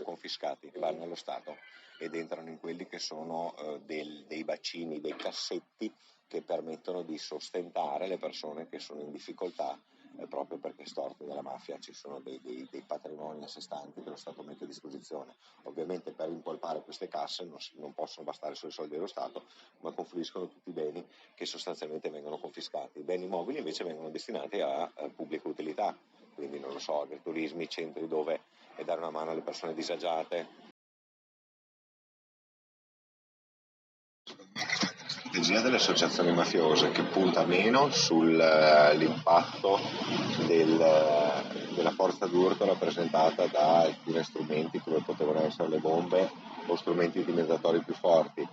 confiscati, vanno allo Stato ed entrano in quelli che sono dei bacini, dei cassetti che permettono di sostentare le persone che sono in difficoltà proprio perché storte dalla mafia. Ci sono dei patrimoni a sé stanti che lo Stato mette a disposizione. Ovviamente per impolpare queste casse non possono bastare solo i soldi dello Stato, ma confluiscono tutti i beni che sostanzialmente vengono confiscati. I beni mobili invece vengono destinati a pubblica utilità, quindi non lo so, agriturismi, centri dove dare una mano alle persone disagiate. La strategia delle associazioni mafiose che punta meno sull'impatto della forza d'urto rappresentata da alcuni strumenti come potevano essere le bombe o strumenti intimidatori più forti,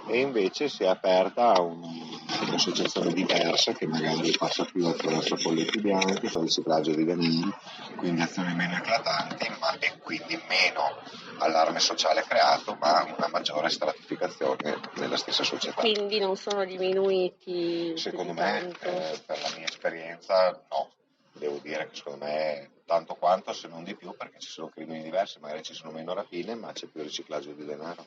e invece si è aperta a un'associazione diversa che magari passa più attraverso colletti bianchi, fa il riciclaggio di denari, quindi azioni meno eclatanti e quindi meno allarme sociale creato, ma una maggiore stratificazione nella stessa società. Quindi non sono diminuiti? Secondo me, per la mia esperienza, no. Devo dire che secondo me tanto quanto, se non di più, perché ci sono crimini diversi, magari ci sono meno rapine, ma c'è più riciclaggio di denaro.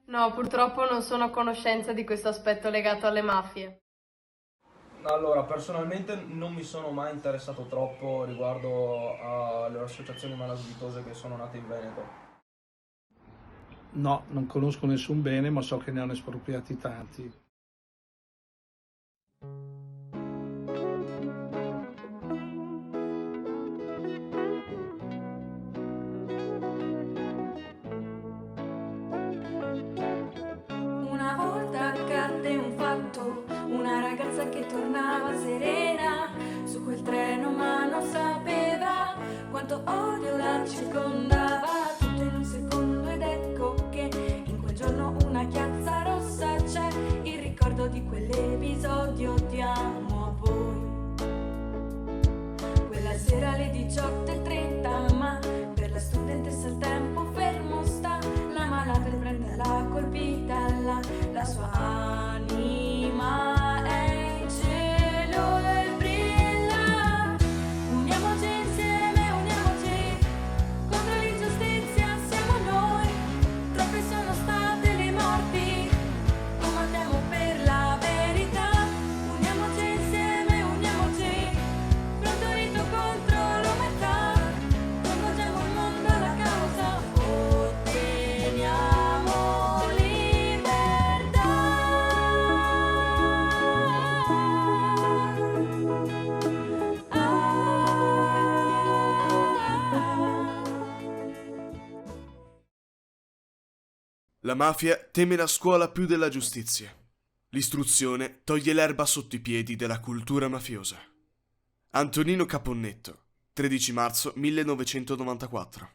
No, purtroppo non sono a conoscenza di questo aspetto legato alle mafie. Allora, personalmente non mi sono mai interessato troppo riguardo alle associazioni malavitose che sono nate in Veneto. No, non conosco nessun bene, ma so che ne hanno espropriati tanti. Una volta accadde un fatto, una ragazza che tornava serena su quel treno, ma non sapeva quanto odio la circondava. Tutto in un secondo, ed ecco che in quel giorno una chiazza rossa c'è, il ricordo di quell'episodio. Diamo a voi quella sera alle 18:30, ma per la studentessa il tempo fermo sta. La malata prende la colpita, la sua anima è in cielo e brilla. Uniamoci insieme, uniamoci contro l'ingiustizia, siamo noi. Troppe sono state le morti, combattiamo per la verità. Uniamoci insieme, uniamoci, fronte unito contro l'omertà. Coinvolgiamo il mondo alla causa, otteniamo libertà. La mafia teme la scuola più della giustizia. L'istruzione toglie l'erba sotto i piedi della cultura mafiosa. Antonino Caponnetto, 13 marzo 1994.